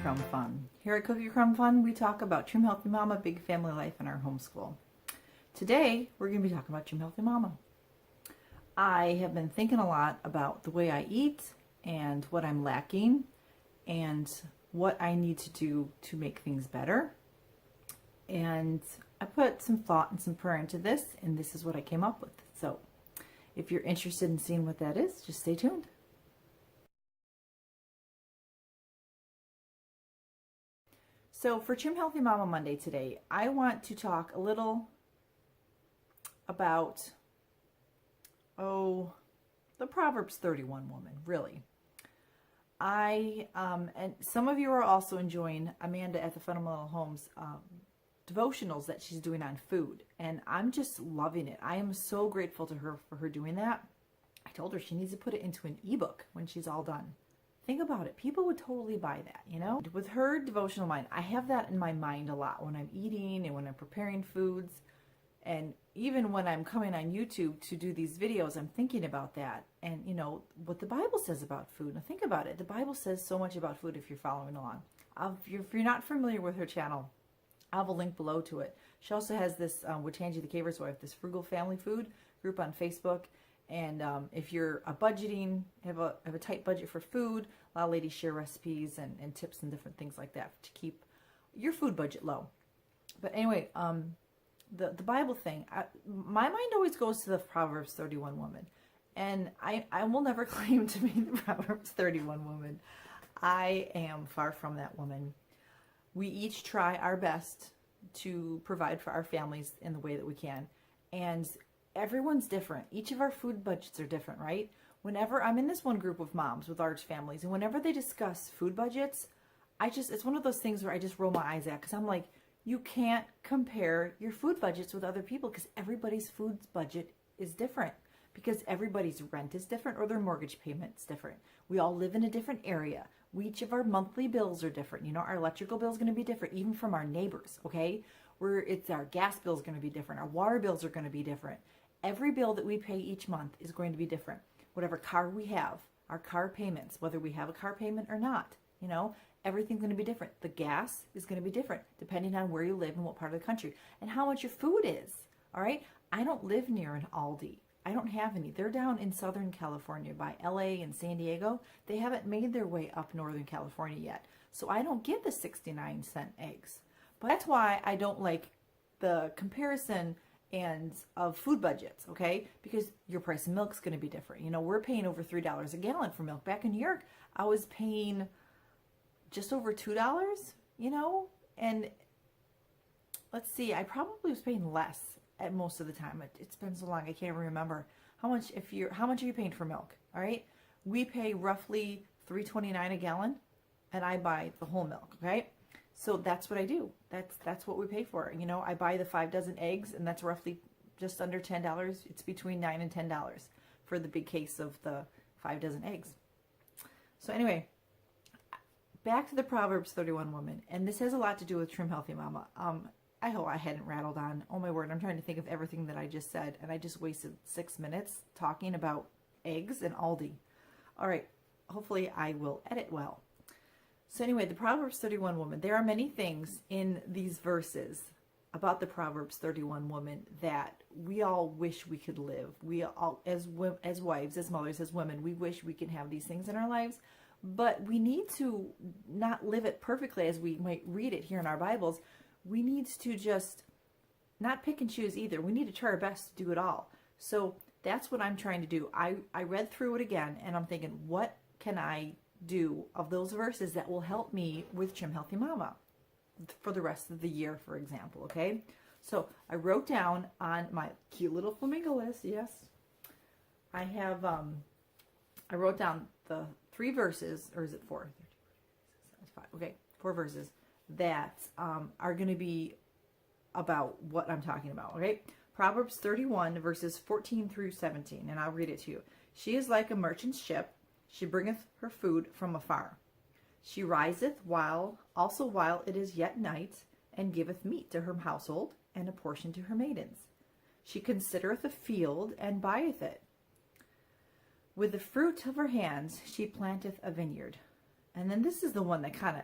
Crumb Fun. Here at Cookie Crumb Fun, we talk about Trim Healthy Mama, big family life, and our homeschool. Today, we're going to be talking about Trim Healthy Mama. I have been thinking a lot about the way I eat and what I'm lacking and what I need to do to make things better. And I put some thought and some prayer into this, and this is what I came up with. So if you're interested in seeing what that is, just stay tuned. So for Trim Healthy Mama Monday today, I want to talk a little about, the Proverbs 31 woman, really. And some of you are also enjoying Amanda at the Fundamental Homes devotionals that she's doing on food. And I'm just loving it. I am so grateful to her for her doing that. I told her she needs to put it into an ebook when she's all done. Think about it. People would totally buy that, you know? With her devotional mind, I have that in my mind a lot when I'm eating and when I'm preparing foods. And even when I'm coming on YouTube to do these videos, I'm thinking about that. And, you know, what the Bible says about food. Now, think about it. The Bible says so much about food if you're following along. If you're not familiar with her channel, I'll have a link below to it. She also has this, with Tangy the Caver's Wife, this Frugal Family Food group on Facebook. And if you're have a tight budget for food, a lot of ladies share recipes and tips and different things like that to keep your food budget low. But anyway, the Bible thing, my mind always goes to the Proverbs 31 woman. And I will never claim to be the Proverbs 31 woman. I am far from that woman. We each try our best to provide for our families in the way that we can. And everyone's different. Each of our food budgets are different, right? Whenever I'm in this one group of moms with large families, and whenever they discuss food budgets, it's one of those things where I just roll my eyes at, because I'm like, you can't compare your food budgets with other people, because everybody's food budget is different, because everybody's rent is different or their mortgage payment's different. We all live in a different area. Each of our monthly bills are different. You know, our electrical bill is going to be different, even from our neighbors, okay? Our gas bill is going to be different. Our water bills are going to be different. Every bill that we pay each month is going to be different. Whatever car we have, our car payments, whether we have a car payment or not, you know, everything's going to be different. The gas is going to be different depending on where you live and what part of the country and how much your food is. All right. I don't live near an Aldi. I don't have any. They're down in Southern California by LA and San Diego. They haven't made their way up Northern California yet. So I don't get the 69-cent eggs. But that's why I don't like the comparison of food budgets, okay? Because your price of milk is going to be different. You know, we're paying over $3 a gallon for milk. Back in New York, I was paying just over $2, you know? And let's see, I probably was paying less at most of the time. It's been so long, I can't even remember. How much are you paying for milk, all right? We pay roughly $3.29 a gallon, and I buy the whole milk, okay? So that's what I do. That's what we pay for. You know, I buy the 5 dozen eggs, and that's roughly just under $10. It's between $9 and $10 for the big case of the 5 dozen eggs. So anyway, back to the Proverbs 31 woman, and this has a lot to do with Trim Healthy Mama. I hope I hadn't rattled on. Oh my word, I'm trying to think of everything that I just said, and I just wasted 6 minutes talking about eggs and Aldi. All right, hopefully I will edit well. So anyway, the Proverbs 31 woman, there are many things in these verses about the Proverbs 31 woman that we all wish we could live. We all, as wives, as mothers, as women, we wish we can have these things in our lives, but we need to not live it perfectly as we might read it here in our Bibles. We need to just not pick and choose either. We need to try our best to do it all. So that's what I'm trying to do. I read through it again, and I'm thinking, what can I do of those verses that will help me with Trim Healthy Mama for the rest of the year, for example, okay? So I wrote down on my cute little flamingo list, yes, I wrote down the 3 verses, or is it 4? 5, okay, 4 verses that are going to be about what I'm talking about, okay? Proverbs 31, verses 14 through 17, and I'll read it to you. She is like a merchant ship. She bringeth her food from afar. She riseth also while it is yet night, and giveth meat to her household, and a portion to her maidens. She considereth a field, and buyeth it. With the fruit of her hands she planteth a vineyard. And then this is the one that kind of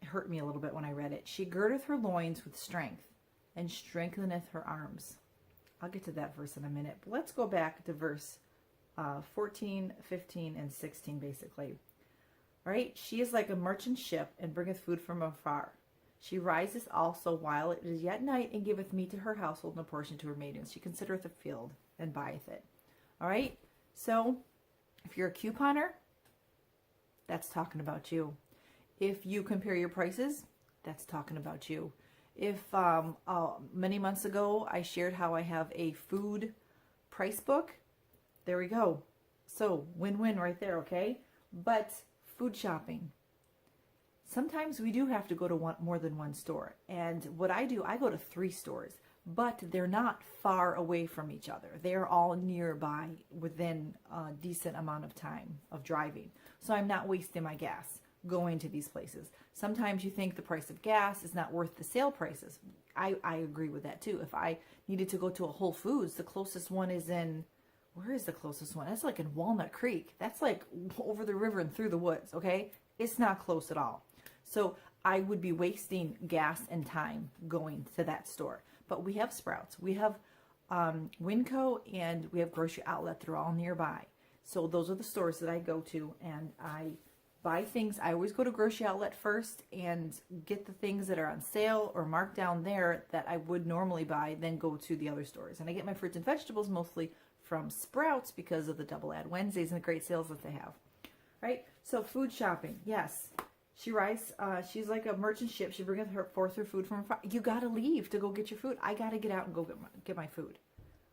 hurt me a little bit when I read it. She girdeth her loins with strength and strengtheneth her arms. I'll get to that verse in a minute. But let's go back to verse 14, 15, and 16, basically. All right? She is like a merchant ship and bringeth food from afar. She riseth also while it is yet night and giveth meat to her household and a portion to her maidens. She considereth a field and buyeth it. All right? So if you're a couponer, that's talking about you. If you compare your prices, that's talking about you. If many months ago I shared how I have a food price book, there we go. So win-win right there, okay? But food shopping. Sometimes we do have to go to more than one store. And what I do, I go to 3 stores, but they're not far away from each other. They're all nearby within a decent amount of time of driving. So I'm not wasting my gas going to these places. Sometimes you think the price of gas is not worth the sale prices. I agree with that too. If I needed to go to a Whole Foods, the closest one is in, where is the closest one? That's like in Walnut Creek. That's like over the river and through the woods, okay? It's not close at all. So I would be wasting gas and time going to that store. But we have Sprouts, we have Winco, and we have Grocery Outlet. They're all nearby. So those are the stores that I go to, and I buy things. I always go to Grocery Outlet first and get the things that are on sale or marked down there that I would normally buy, then go to the other stores. And I get my fruits and vegetables mostly from Sprouts because of the Double Ad Wednesdays and the great sales that they have. Right? So food shopping, yes. She rides, she's like a merchant ship. She bringeth forth her food from afar. You got to leave to go get your food. I got to get out and go get my food.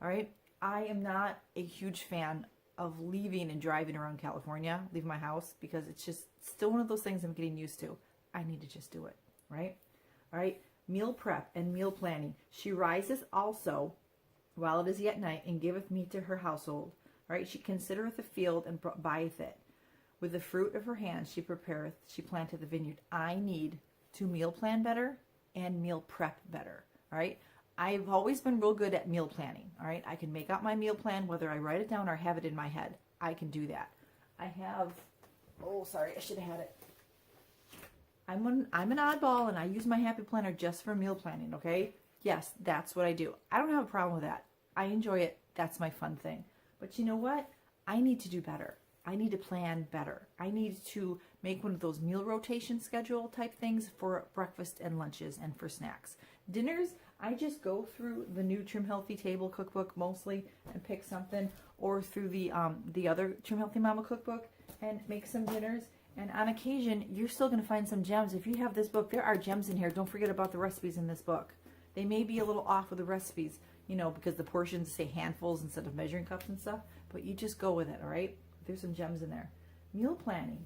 All right? I am not a huge fan of leaving and driving around California, leave my house, because it's just still one of those things I'm getting used to. I need to just do it, right? All right? Meal prep and meal planning. She riseth also while it is yet night and giveth meat to her household. All right? She considereth the field and buyeth it. With the fruit of her hands she prepareth, she planteth the vineyard. I need to meal plan better and meal prep better, all right? I've always been real good at meal planning, all right? I can make out my meal plan, whether I write it down or have it in my head. I can do that. I have, oh, sorry, I should have had it. I'm an oddball, and I use my Happy Planner just for meal planning, okay? Yes, that's what I do. I don't have a problem with that. I enjoy it. That's my fun thing. But you know what? I need to do better. I need to plan better. I need to make one of those meal rotation schedule type things for breakfast and lunches and for snacks. Dinners, I just go through the new Trim Healthy Table cookbook mostly and pick something, or through the other Trim Healthy Mama cookbook and make some dinners. And on occasion, you're still going to find some gems. If you have this book, there are gems in here. Don't forget about the recipes in this book. They may be a little off with the recipes, you know, because the portions say handfuls instead of measuring cups and stuff, but you just go with it, all right? There's some gems in there. Meal planning.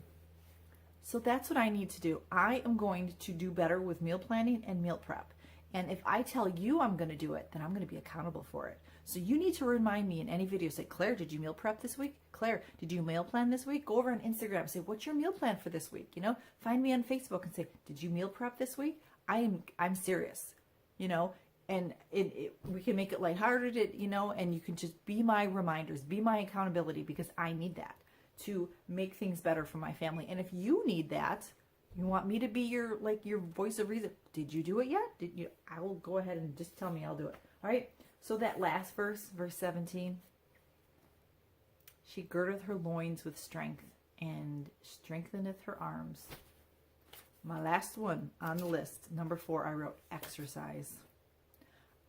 So that's what I need to do. I am going to do better with meal planning and meal prep. And if I tell you I'm going to do it, then I'm going to be accountable for it. So you need to remind me in any video. Say, Claire, did you meal prep this week? Claire, did you meal plan this week? Go over on Instagram and say, what's your meal plan for this week? You know, find me on Facebook and say, did you meal prep this week? I'm serious, you know, and we can make it lighthearted, you know, and you can just be my reminders, be my accountability, because I need that to make things better for my family. And if you need that, you want me to be your voice of reason. Did you do it yet? Did you? I will go ahead and just tell me I'll do it. All right. So that last verse, verse 17, she girdeth her loins with strength and strengtheneth her arms. My last one on the list, number 4, I wrote exercise.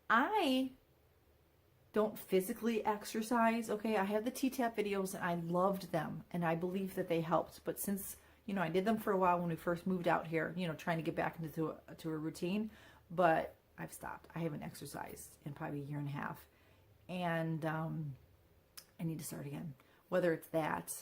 I don't physically exercise, okay? I have the T-TAP videos and I loved them and I believe that they helped. But since, you know, I did them for a while when we first moved out here, you know, trying to get back into a routine, but I've stopped. I haven't exercised in probably a year and a half. And I need to start again. Whether it's that,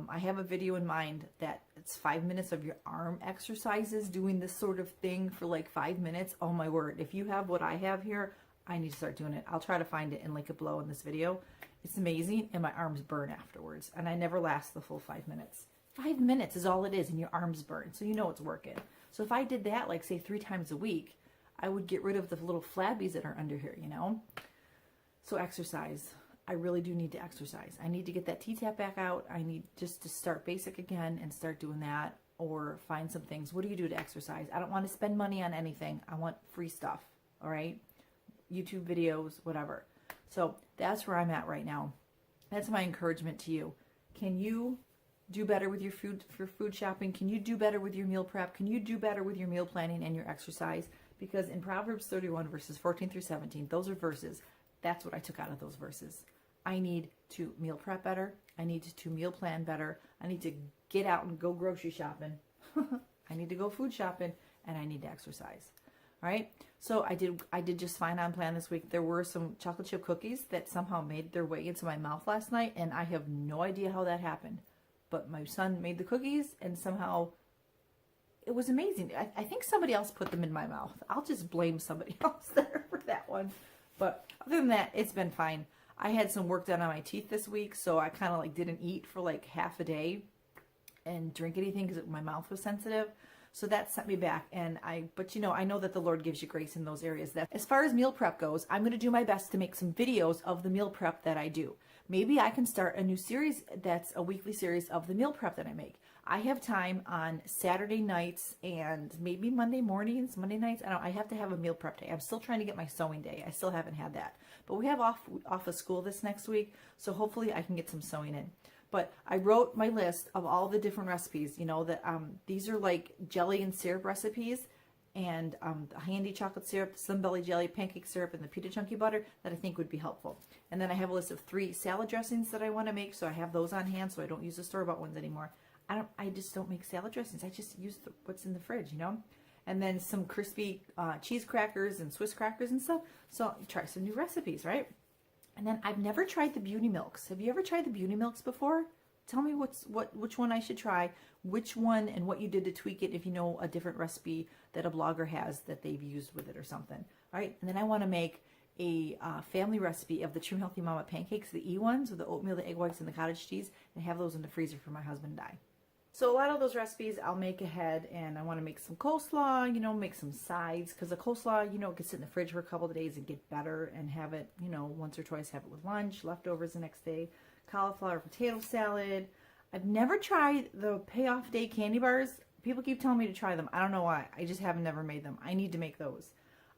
I have a video in mind that it's 5 minutes of your arm exercises, doing this sort of thing for like 5 minutes. Oh my word. If you have what I have here, I need to start doing it. I'll try to find it and link it below in this video. It's amazing, and my arms burn afterwards. And I never last the full 5 minutes. 5 minutes is all it is, and your arms burn. So you know it's working. So if I did that, like say 3 times a week, I would get rid of the little flabbies that are under here, you know? So exercise. I really do need to exercise. I need to get that T-TAP back out. I need just to start basic again and start doing that. or find some things. What do you do to exercise? I don't want to spend money on anything. I want free stuff, all right? YouTube videos, whatever. So that's where I'm at right now. That's my encouragement to you. Can you do better with your food shopping? Can you do better with your meal prep? Can you do better with your meal planning and your exercise? Because in Proverbs 31, verses 14 through 17, those are verses. That's what I took out of those verses. I need to meal prep better. I need to meal plan better. I need to get out and go grocery shopping. I need to go food shopping, and I need to exercise. All right. So I did just fine on plan this week. There were some chocolate chip cookies that somehow made their way into my mouth last night, and I have no idea how that happened. But my son made the cookies, and somehow it was amazing. I think somebody else put them in my mouth. I'll just blame somebody else there for that one. But other than that, it's been fine. I had some work done on my teeth this week, so I kind of like didn't eat for like half a day and drink anything because my mouth was sensitive. So that sent me back, but I know that the Lord gives you grace in those areas. That as far as meal prep goes, I'm going to do my best to make some videos of the meal prep that I do. Maybe I can start a new series that's a weekly series of the meal prep that I make. I have time on Saturday nights and maybe Monday mornings, Monday nights. I have to have a meal prep day. I'm still trying to get my sewing day. I still haven't had that. But we have off of school this next week, so hopefully I can get some sewing in. But I wrote my list of all the different recipes, these are like jelly and syrup recipes, and the handy chocolate syrup, the Slim Belly jelly, pancake syrup, and the pita chunky butter that I think would be helpful. And then I have a list of 3 salad dressings that I want to make, so I have those on hand, so I don't use the store-bought ones anymore. I just don't make salad dressings. I just use what's in the fridge, And then some crispy cheese crackers and Swiss crackers and stuff. So try some new recipes, right? And then I've never tried the beauty milks. Have you ever tried the beauty milks before? Tell me which one I should try, which one, and what you did to tweak it if you know a different recipe that a blogger has that they've used with it or something. All right, and then I want to make a family recipe of the Trim Healthy Mama pancakes, the E ones with the oatmeal, the egg whites, and the cottage cheese, and have those in the freezer for my husband and I. So a lot of those recipes I'll make ahead, and I want to make some coleslaw, make some sides, because the coleslaw, it can sit in the fridge for a couple of days and get better, and have it, once or twice, have it with lunch, leftovers the next day. Cauliflower potato salad. I've never tried the payoff day candy bars. People keep telling me to try them. I don't know why. I just haven't never made them. I need to make those.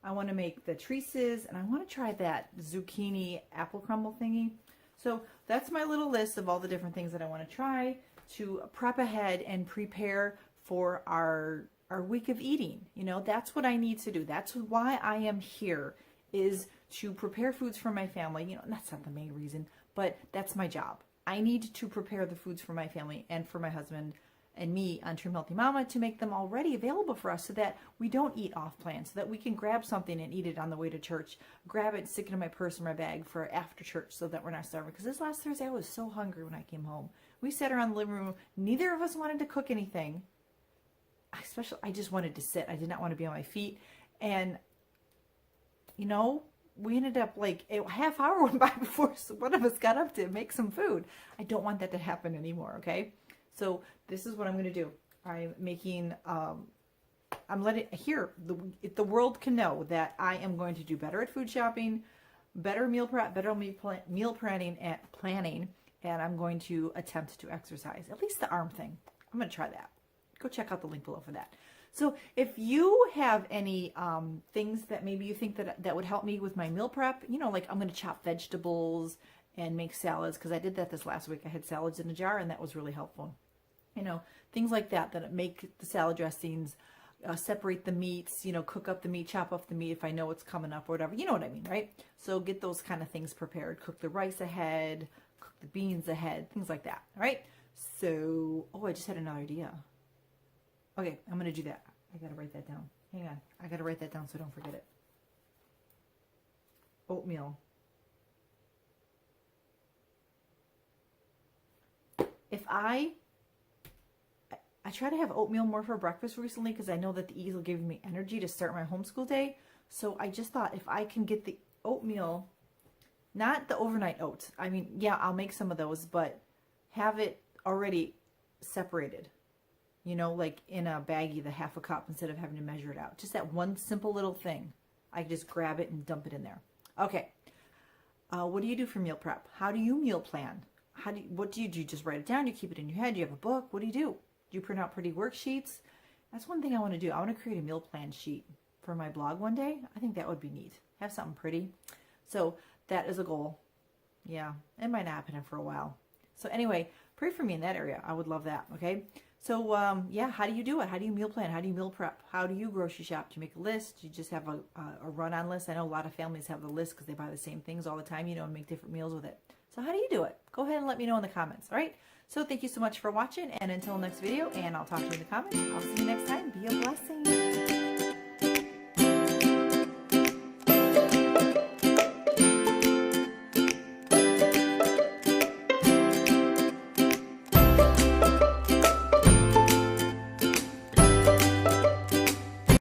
I want to make the Treeces, and I want to try that zucchini apple crumble thingy. So that's my little list of all the different things that I want to try to prep ahead and prepare for our week of eating. That's what I need to do. That's why I am here, is to prepare foods for my family. That's not the main reason, but that's my job. I need to prepare the foods for my family and for my husband and me on Trim Healthy Mama to make them already available for us so that we don't eat off plan, so that we can grab something and eat it on the way to church, grab it, stick it in my purse or my bag for after church so that we're not starving. Because this last Thursday I was so hungry when I came home. We sat around the living room. Neither of us wanted to cook anything. I just wanted to sit. I did not want to be on my feet. And, we ended up like a half hour went by before one of us got up to make some food. I don't want that to happen anymore, okay? So this is what I'm going to do. I'm making, I'm letting, the world can know that I am going to do better at food shopping, better meal prep, better meal planning, and I'm going to attempt to exercise, at least the arm thing. I'm going to try that. Go check out the link below for that. So if you have any things that maybe you think that would help me with my meal prep, like I'm going to chop vegetables and make salads, because I did that this last week. I had salads in a jar, and that was really helpful. Things like that make the salad dressings, separate the meats, cook up the meat, chop up the meat if I know it's coming up or whatever. You know what I mean, right? So get those kind of things prepared. Cook the rice ahead, cook the beans ahead, things like that, all right? So, I just had another idea. Okay, I'm going to do that. I got to write that down. Hang on. I got to write that down so I don't forget it. Oatmeal. If I try to have oatmeal more for breakfast recently, because I know that the E's will give me energy to start my homeschool day. So I just thought if I can get the oatmeal, not the overnight oats. I mean, yeah, I'll make some of those, but have it already separated. Like in a baggie, the half a cup, instead of having to measure it out. Just that one simple little thing. I just grab it and dump it in there. Okay. What do you do for meal prep? How do you meal plan? What do you do? You just write it down? Do you keep it in your head? Do you have a book? What do? you print out pretty worksheets? That's one thing I want to do. I want to create a meal plan sheet for my blog one day. I think that would be neat. Have something pretty. So that is a goal. Yeah, it might not happen for a while. So anyway, pray for me in that area. I would love that, okay? So yeah, how do you do it? How do you meal plan? How do you meal prep? How do you grocery shop? Do you make a list? Do you just have a run-on list? I know a lot of families have the list because they buy the same things all the time, and make different meals with it. So how do you do it? Go ahead and let me know in the comments, all right? So thank you so much for watching, and until next video, and I'll talk to you in the comments. I'll see you next time. Be a blessing.